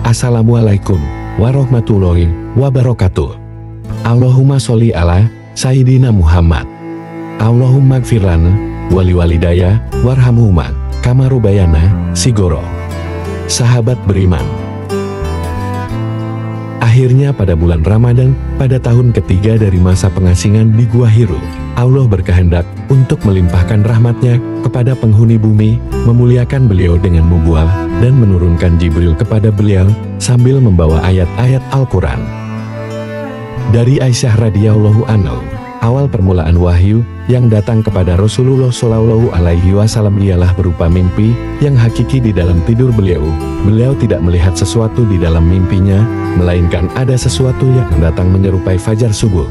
Assalamualaikum warahmatullahi wabarakatuh. Allahumma sholli ala Sayyidina Muhammad. Allahumma gfir lana wali walidaya warhamhuma kama rubayana sigoro. Sahabat beriman, akhirnya pada bulan Ramadan, pada tahun ketiga dari masa pengasingan di Gua Hiro, Allah berkehendak untuk melimpahkan rahmatnya kepada penghuni bumi, memuliakan beliau dengan membual dan menurunkan Jibril kepada beliau sambil membawa ayat-ayat Al-Quran. Dari Aisyah radhiyallahu anha, awal permulaan wahyu yang datang kepada Rasulullah Shallallahu Alaihi Wasallam ialah berupa mimpi yang hakiki di dalam tidur beliau. Beliau tidak melihat sesuatu di dalam mimpinya, melainkan ada sesuatu yang datang menyerupai fajar subuh.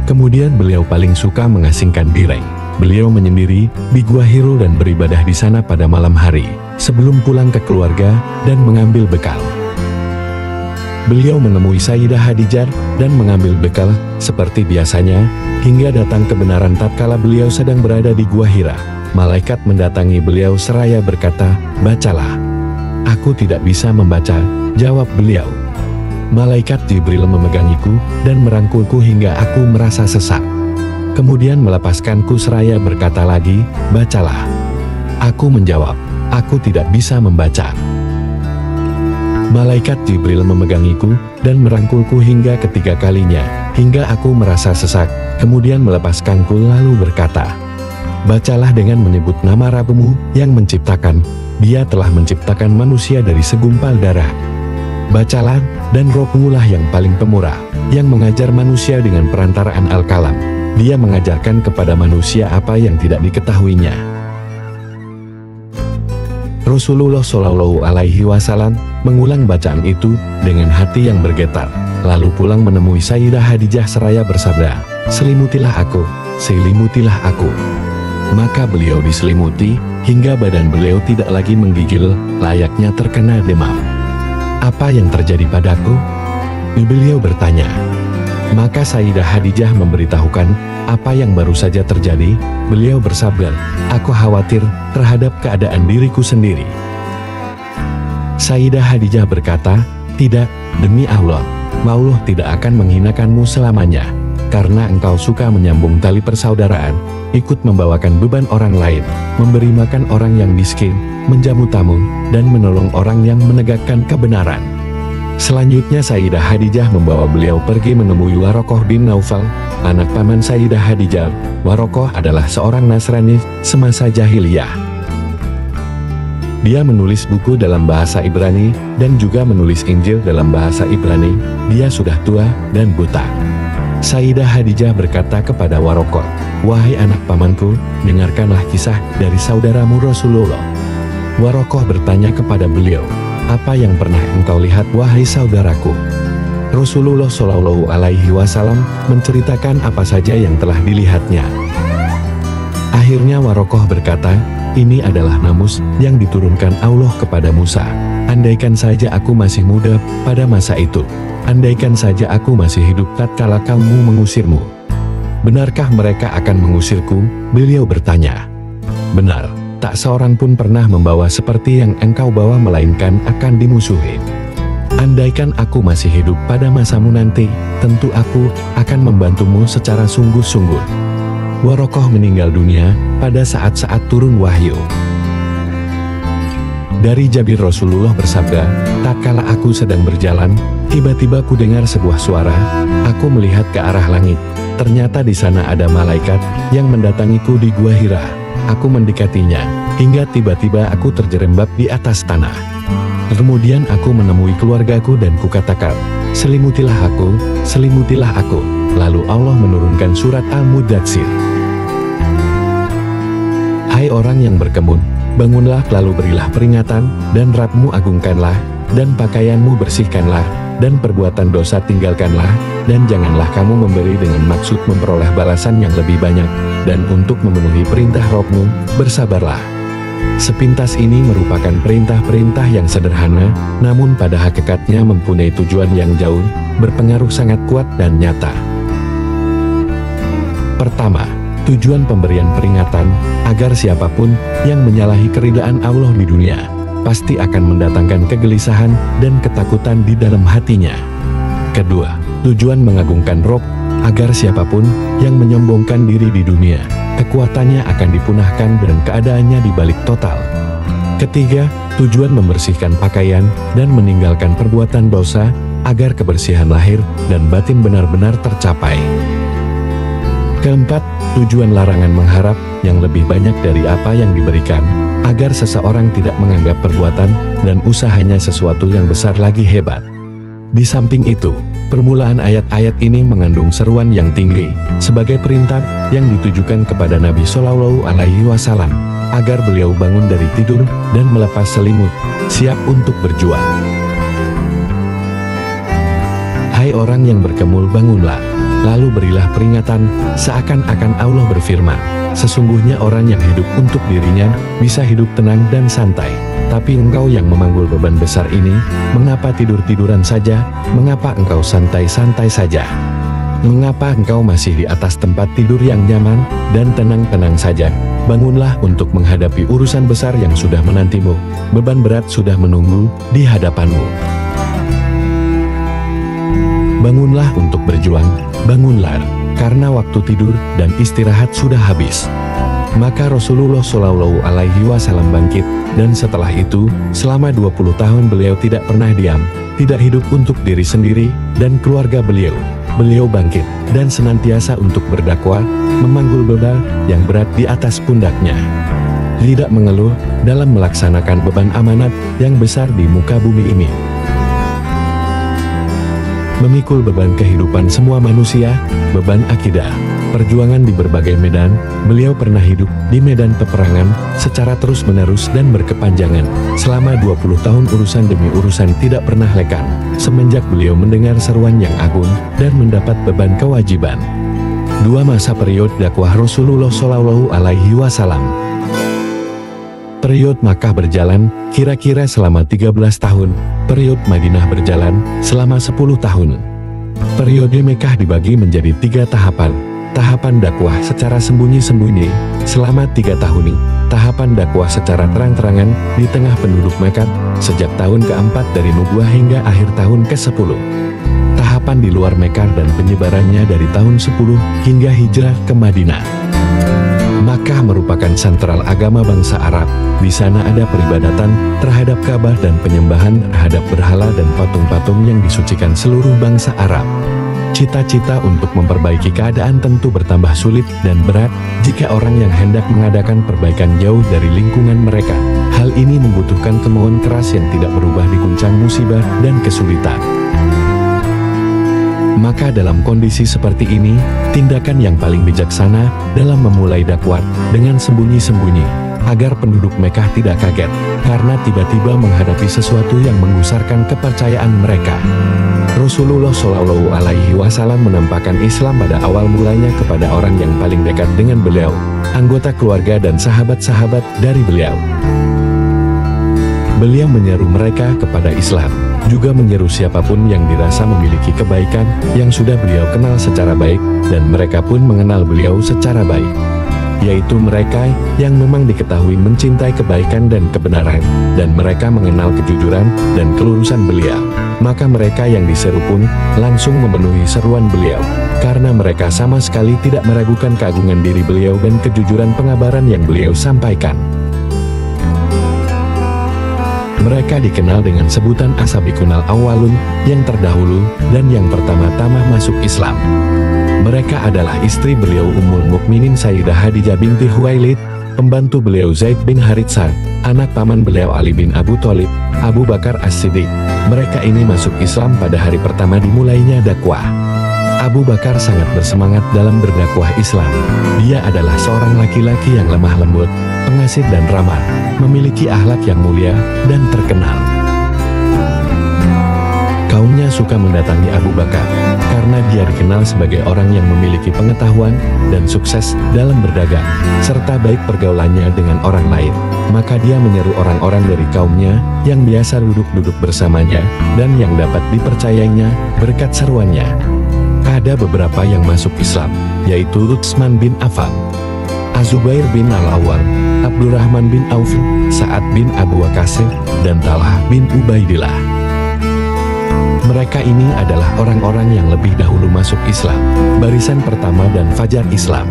Kemudian beliau paling suka mengasingkan diri. Beliau menyendiri di Gua Hiro dan beribadah di sana pada malam hari, sebelum pulang ke keluarga dan mengambil bekal. Beliau menemui Sayyidah Khadijah dan mengambil bekal seperti biasanya, hingga datang kebenaran tatkala beliau sedang berada di Gua Hira. Malaikat mendatangi beliau seraya berkata, "Bacalah." "Aku tidak bisa membaca," jawab beliau. Malaikat Jibril memegangiku dan merangkulku hingga aku merasa sesak. Kemudian melepaskanku seraya berkata lagi, "Bacalah." Aku menjawab, "Aku tidak bisa membaca." Malaikat Jibril memegangiku dan merangkulku hingga ketiga kalinya, hingga aku merasa sesak, kemudian melepaskanku lalu berkata, "Bacalah dengan menyebut nama Rabbmu yang menciptakan. Dia telah menciptakan manusia dari segumpal darah. Bacalah, dan Rabbmu lah yang paling pemurah, yang mengajar manusia dengan perantaraan Al-Kalam. Dia mengajarkan kepada manusia apa yang tidak diketahuinya." Rasulullah Shallallahu Alaihi Wasallam mengulang bacaan itu dengan hati yang bergetar, lalu pulang menemui Sayyidah Khadijah seraya bersabda, "Selimutilah aku, selimutilah aku." Maka beliau diselimuti hingga badan beliau tidak lagi menggigil, layaknya terkena demam. "Apa yang terjadi padaku?" beliau bertanya. Maka Sayyidah Khadijah memberitahukan apa yang baru saja terjadi. Beliau bersabda, "Aku khawatir terhadap keadaan diriku sendiri." Sayyidah Khadijah berkata, "Tidak, demi Allah tidak akan menghinakanmu selamanya, karena engkau suka menyambung tali persaudaraan, ikut membawakan beban orang lain, memberi makan orang yang miskin, menjamu tamu, dan menolong orang yang menegakkan kebenaran." Selanjutnya Sayyidah Khadijah membawa beliau pergi menemui Warokoh bin Naufal, anak paman Sayyidah Khadijah. Warokoh adalah seorang Nasrani semasa jahiliyah. Dia menulis buku dalam bahasa Ibrani dan juga menulis Injil dalam bahasa Ibrani. Dia sudah tua dan buta. Sayyidah Khadijah berkata kepada Warokoh, "Wahai anak pamanku, dengarkanlah kisah dari saudaramu Rasulullah." Warokoh bertanya kepada beliau, "Apa yang pernah engkau lihat wahai saudaraku?" Rasulullah Shallallahu Alaihi Wasallam menceritakan apa saja yang telah dilihatnya. Akhirnya Warokoh berkata, "Ini adalah namus yang diturunkan Allah kepada Musa. Andaikan saja aku masih muda pada masa itu. Andaikan saja aku masih hidup tatkala kamu mengusirmu." "Benarkah mereka akan mengusirku?" beliau bertanya. "Benar. Tak seorang pun pernah membawa seperti yang engkau bawa, melainkan akan dimusuhi. Andaikan aku masih hidup pada masamu nanti, tentu aku akan membantumu secara sungguh-sungguh." Warokoh meninggal dunia pada saat-saat turun wahyu. Dari Jabir, Rasulullah bersabda, "Tatkala aku sedang berjalan, tiba-tiba ku dengar sebuah suara. Aku melihat ke arah langit. Ternyata di sana ada malaikat yang mendatangiku di Gua Hira. Aku mendekatinya, hingga tiba-tiba aku terjerembab di atas tanah. Kemudian aku menemui keluargaku dan kukatakan, 'Selimutilah aku, selimutilah aku.' Lalu Allah menurunkan surat Al-Mudatsir. Hai orang yang berkebun, bangunlah lalu berilah peringatan, dan Rabbmu agungkanlah, dan pakaianmu bersihkanlah, dan perbuatan dosa tinggalkanlah, dan janganlah kamu memberi dengan maksud memperoleh balasan yang lebih banyak, dan untuk memenuhi perintah Rabbmu, bersabarlah." Sepintas ini merupakan perintah-perintah yang sederhana, namun pada hakikatnya mempunyai tujuan yang jauh, berpengaruh sangat kuat dan nyata. Pertama, tujuan pemberian peringatan, agar siapapun yang menyalahi keridaan Allah di dunia, pasti akan mendatangkan kegelisahan dan ketakutan di dalam hatinya. Kedua, tujuan mengagungkan Rob, agar siapapun yang menyombongkan diri di dunia, kekuatannya akan dipunahkan dan keadaannya dibalik total. Ketiga, tujuan membersihkan pakaian dan meninggalkan perbuatan dosa, agar kebersihan lahir dan batin benar-benar tercapai. Keempat, tujuan larangan mengharap yang lebih banyak dari apa yang diberikan, agar seseorang tidak menganggap perbuatan dan usahanya sesuatu yang besar lagi hebat. Di samping itu, permulaan ayat-ayat ini mengandung seruan yang tinggi, sebagai perintah yang ditujukan kepada Nabi Shallallahu Alaihi Wasallam, agar beliau bangun dari tidur dan melepas selimut, siap untuk berjuang. Hai orang yang berkemul, bangunlah, lalu berilah peringatan, seakan-akan Allah berfirman, sesungguhnya orang yang hidup untuk dirinya, bisa hidup tenang dan santai. Tapi engkau yang memanggul beban besar ini, mengapa tidur-tiduran saja, mengapa engkau santai-santai saja? Mengapa engkau masih di atas tempat tidur yang nyaman dan tenang-tenang saja? Bangunlah untuk menghadapi urusan besar yang sudah menantimu, beban berat sudah menunggu di hadapanmu. Bangunlah untuk berjuang, bangunlah, karena waktu tidur dan istirahat sudah habis. Maka Rasulullah Shallallahu Alaihi Wasallam bangkit, dan setelah itu, selama 20 tahun beliau tidak pernah diam, tidak hidup untuk diri sendiri dan keluarga beliau. Beliau bangkit, dan senantiasa untuk berdakwah, memanggul beban yang berat di atas pundaknya. Tidak mengeluh dalam melaksanakan beban amanat yang besar di muka bumi ini. Memikul beban kehidupan semua manusia, beban akidah, perjuangan di berbagai medan. Beliau pernah hidup di medan peperangan secara terus-menerus dan berkepanjangan. Selama 20 tahun urusan demi urusan tidak pernah lekang, semenjak beliau mendengar seruan yang agung dan mendapat beban kewajiban. Dua masa periode dakwah Rasulullah Shallallahu Alaihi Wasallam. Periode Makkah berjalan kira-kira selama 13 tahun, periode Madinah berjalan selama 10 tahun. Periode Mekkah dibagi menjadi 3 tahapan. Tahapan dakwah secara sembunyi-sembunyi selama 3 tahun, tahapan dakwah secara terang-terangan di tengah penduduk Mekkah sejak tahun ke-4 dari nubuah hingga akhir tahun ke-10. Tahapan di luar Mekkah dan penyebarannya dari tahun 10 hingga hijrah ke Madinah. Makkah merupakan sentral agama bangsa Arab. Di sana ada peribadatan terhadap Ka'bah dan penyembahan terhadap berhala dan patung-patung yang disucikan seluruh bangsa Arab. Cita-cita untuk memperbaiki keadaan tentu bertambah sulit dan berat jika orang yang hendak mengadakan perbaikan jauh dari lingkungan mereka. Hal ini membutuhkan kemauan keras yang tidak berubah diguncang musibah dan kesulitan. Maka dalam kondisi seperti ini, tindakan yang paling bijaksana dalam memulai dakwah dengan sembunyi-sembunyi, agar penduduk Mekkah tidak kaget, karena tiba-tiba menghadapi sesuatu yang menggusarkan kepercayaan mereka. Rasulullah Shallallahu Alaihi Wasallam menampakkan Islam pada awal mulanya kepada orang yang paling dekat dengan beliau, anggota keluarga dan sahabat-sahabat dari beliau. Beliau menyeru mereka kepada Islam, juga menyeru siapapun yang dirasa memiliki kebaikan yang sudah beliau kenal secara baik, dan mereka pun mengenal beliau secara baik, yaitu mereka yang memang diketahui mencintai kebaikan dan kebenaran, dan mereka mengenal kejujuran dan kelurusan beliau. Maka mereka yang diseru pun langsung memenuhi seruan beliau, karena mereka sama sekali tidak meragukan keagungan diri beliau dan kejujuran pengabaran yang beliau sampaikan. Mereka dikenal dengan sebutan As-Sabiqunal Awwalun, yang terdahulu dan yang pertama-tama masuk Islam. Mereka adalah istri beliau Ummul Mukminin Sayyidah Khadijah binti Khuwailid, pembantu beliau Zaid bin Haritsah, anak paman beliau Ali bin Abu Thalib, Abu Bakar As-Siddiq. Mereka ini masuk Islam pada hari pertama dimulainya dakwah. Abu Bakar sangat bersemangat dalam berdakwah Islam. Dia adalah seorang laki-laki yang lemah lembut, pengasih dan ramah, memiliki akhlak yang mulia dan terkenal. Kaumnya suka mendatangi Abu Bakar, karena dia dikenal sebagai orang yang memiliki pengetahuan dan sukses dalam berdagang, serta baik pergaulannya dengan orang lain. Maka dia menyeru orang-orang dari kaumnya, yang biasa duduk-duduk bersamanya, dan yang dapat dipercayainya berkat seruannya. Ada beberapa yang masuk Islam, yaitu Utsman bin Affan, Az-Zubair bin Al-Awwam, Abdurrahman bin Auf, Sa'ad bin Abu Waqqas, dan Talhah bin Ubaidillah. Mereka ini adalah orang-orang yang lebih dahulu masuk Islam, barisan pertama dan fajar Islam.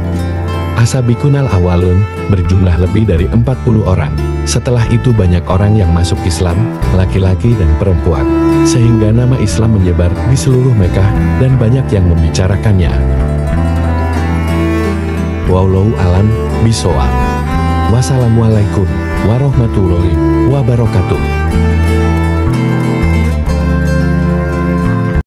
As-sabiqunal awalun berjumlah lebih dari 40 orang. Setelah itu banyak orang yang masuk Islam, laki-laki dan perempuan, sehingga nama Islam menyebar di seluruh Mekah dan banyak yang membicarakannya. Wallahu a'lam bishawab. Wassalamualaikum warahmatullahi wabarakatuh.